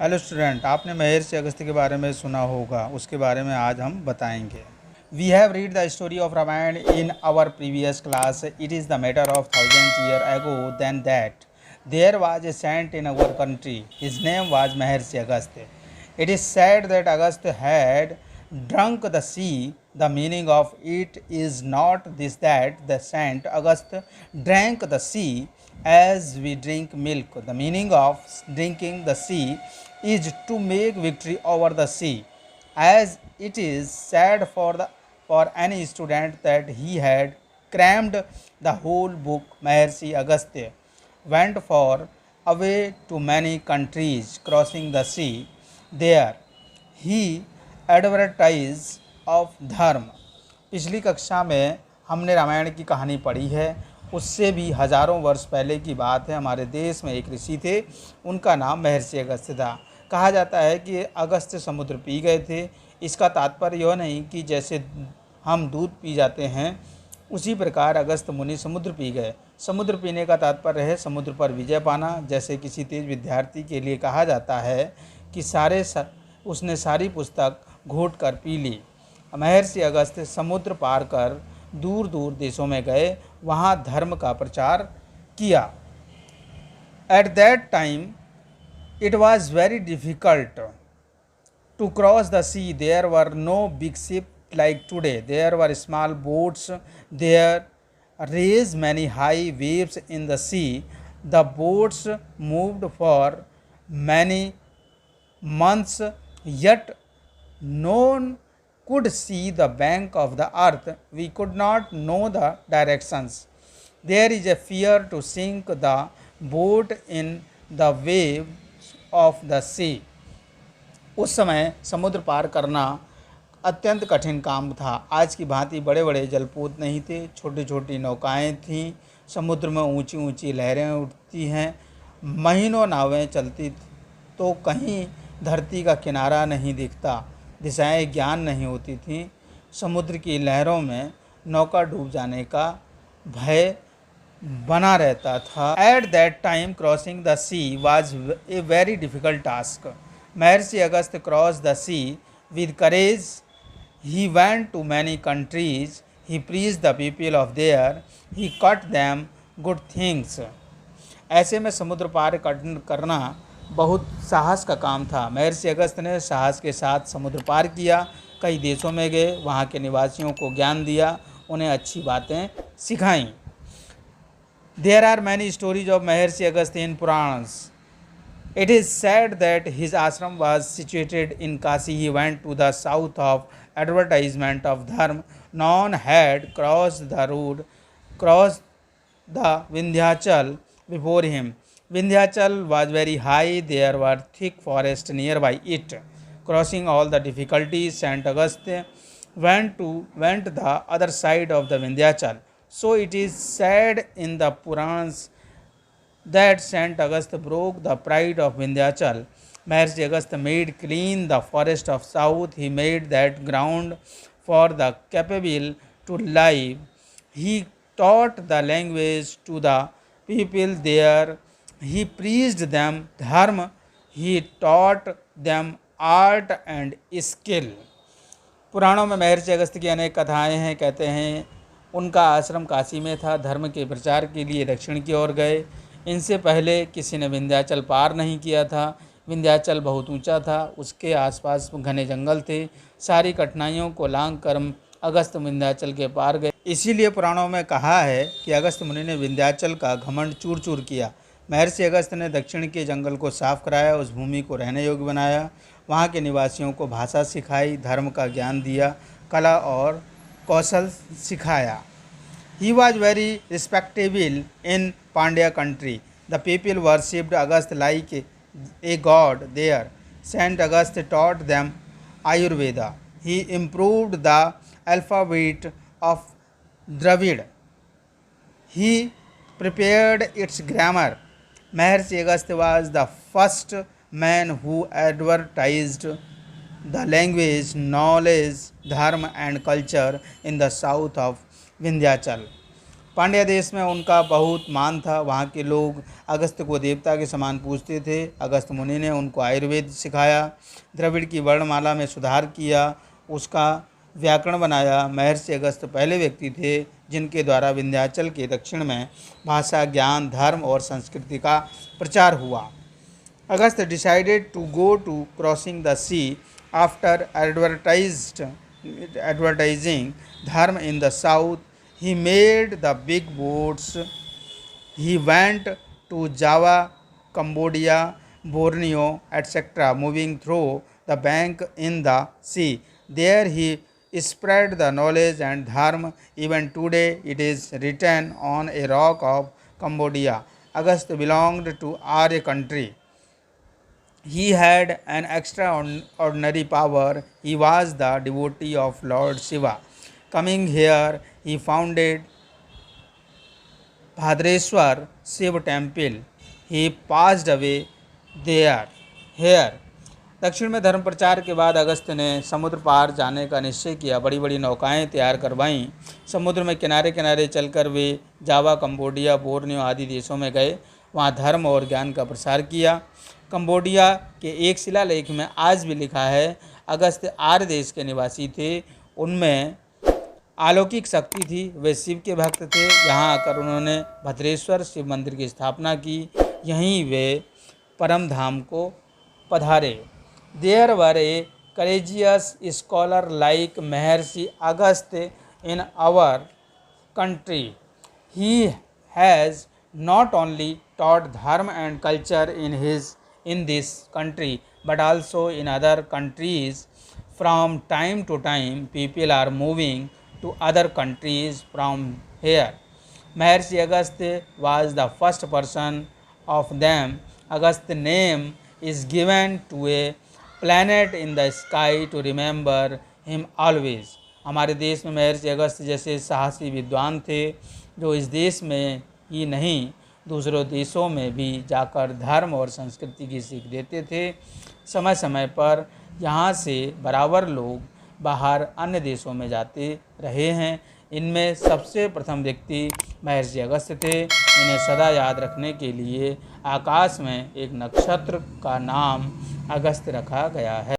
Hello student, आपने महर्षि अगस्त्य के बारे में सुना होगा, उसके बारे में आज हम बताएंगे। We have read the story of Ramayana in our previous class. It is the matter of 1000 years ago than that. There was a saint in our country. His name was Maharshi Agastya. It is said that Agastya had drunk the sea. The meaning of it is not this that the saint Agastya drank the sea as we drink milk. The meaning of drinking the sea is to make victory over the sea, as it is sad for any student that he had crammed the whole book. Maharshi Agastya went for away to many countries, crossing the sea. There he advertised of धर्म। पिछली कक्षा में हमने रामायण की कहानी पढ़ी है। उससे भी हजारों वर्ष पहले की बात है। हमारे देश में एक ऋषि थे, उनका नाम महर्षि अगस्त्य था। कहा जाता है कि अगस्त्य समुद्र पी गए थे। इसका तात्पर्य यह नहीं कि जैसे हम दूध पी जाते हैं उसी प्रकार अगस्त्य मुनि समुद्र पी गए। समुद्र पीने का तात्पर्य है समुद्र पर विजय पाना। जैसे किसी तेज विद्यार्थी के लिए कहा जाता है कि उसने सारी पुस्तक घोट कर पी ली। महर्षि अगस्त्य समुद्र पार कर दूर दूर देशों में गए, वहाँ धर्म का प्रचार किया। Eight that time it was very difficult to cross the sea. There were no big ships like today. There were small boats. There raised many high waves in the sea. The boats moved for many months, yet no one could see the bank of the earth. We could not know the directions. There is a fear to sink the boat in the wave of the sea. उस समय समुद्र पार करना अत्यंत कठिन काम था। आज की भांति बड़े बड़े जलपोत नहीं थे, छोटी छोटी नौकाएं थीं। समुद्र में ऊंची ऊंची लहरें उठती हैं, महीनों नावें चलती तो कहीं धरती का किनारा नहीं दिखता, दिशाएं ज्ञान नहीं होती थीं। समुद्र की लहरों में नौका डूब जाने का भय बना रहता था। At that time crossing the sea was a very difficult task. महर्षि Agastya cross the sea with courage. He went to many countries. He praise the people of there. He cut them good things. ऐसे में समुद्र पार करना बहुत साहस का काम था। महर्षि अगस्त्य ने साहस के साथ समुद्र पार किया, कई देशों में गए, वहाँ के निवासियों को ज्ञान दिया, उन्हें अच्छी बातें सिखाईं। There are many stories of Maharshi Agastya in Puranas. It is said that his ashram was situated in Kashi. He went to the south of advertisement of dharma. None had crossed the Vindhyachal before him. Vindhyachal was very high. There were thick forests nearby it. Crossing all the difficulties, Saint Agastya went the other side of the Vindhyachal. So it is said in the Purans that Saint Agastya broke the pride of Vindhyachal. Maharshi Agastya made clean the forest of south. He made that ground for the capable to live. He taught the language to the people there. He preached them dharma. He taught them art and skill. पुराणों में महर्षि अगस्त्य की अनेक कथाएं हैं। कहते हैं उनका आश्रम काशी में था। धर्म के प्रचार के लिए दक्षिण की ओर गए। इनसे पहले किसी ने विंध्याचल पार नहीं किया था। विंध्याचल बहुत ऊंचा था, उसके आसपास घने जंगल थे। सारी कठिनाइयों को लांघ कर अगस्त्य विंध्याचल के पार गए। इसीलिए पुराणों में कहा है कि अगस्त्य मुनि ने विंध्याचल का घमंड चूर चूर किया। महर्षि अगस्त्य ने दक्षिण के जंगल को साफ कराया, उस भूमि को रहने योग्य बनाया, वहाँ के निवासियों को भाषा सिखाई, धर्म का ज्ञान दिया, कला और कौशल सिखाया। He was very respectable in Pandya country. The people worshipped Agastya like a god there. Saint Agastya taught them Ayurveda. He improved the alphabet of Dravid. He prepared its grammar. Maharshi Agastya was the first man who advertised the language, knowledge, dharma and culture in the south of Vindhyachal. Pandya देश में उनका बहुत मान था। वहाँ के लोग अगस्त को देवता के समान पूजते थे। अगस्त मुनि ने उनको आयुर्वेद सिखाया, द्रविड़ की वर्णमाला में सुधार किया, उसका व्याकरण बनाया। महर्षि अगस्त पहले व्यक्ति थे जिनके द्वारा विंध्याचल के दक्षिण में भाषा, ज्ञान, धर्म और संस्कृति का प्रचार हुआ। Agastya decided to go to crossing the sea after advertising dharma in the south. He made the big boats. He went to Java, Cambodia, Borneo, etc., moving through the bank in the sea. There he spread the knowledge and dharma. Even today it is written on a rock of Cambodia. Agast belonged to Arya country. He had an extraordinary power. He was the devotee of Lord Shiva. Coming here, he founded Bhadreshwar Shiva temple. He passed away here. दक्षिण में धर्म प्रचार के बाद अगस्त ने समुद्र पार जाने का निश्चय किया। बड़ी बड़ी नौकाएं तैयार करवाईं। समुद्र में किनारे किनारे चलकर वे जावा, कंबोडिया, बोर्नियो आदि देशों में गए। वहाँ धर्म और ज्ञान का प्रसार किया। कंबोडिया के एक शिलालेख में आज भी लिखा है, अगस्त आर्य देश के निवासी थे। उनमें अलौकिक शक्ति थी। वे शिव के भक्त थे। यहाँ आकर उन्होंने भद्रेश्वर शिव मंदिर की स्थापना की। यहीं वे परम धाम को पधारे। There were a courageous scholar like Maharshi Agast in our country. He has not only taught dharma and culture in this country but also in other countries. From time to time people are moving to other countries from here. Maharshi Agast was the first person of them. Agast name is given to a planet in the sky to remember him always. हमारे देश में महर्षि अगस्त जैसे साहसी विद्वान थे जो इस देश में ही नहीं दूसरों देशों में भी जाकर धर्म और संस्कृति की सीख देते थे। समय समय पर यहाँ से बराबर लोग बाहर अन्य देशों में जाते रहे हैं। इनमें सबसे प्रथम व्यक्ति महर्षि अगस्त थे। इन्हें सदा याद रखने के लिए आकाश में एक नक्षत्र का नाम अगस्त रखा गया है।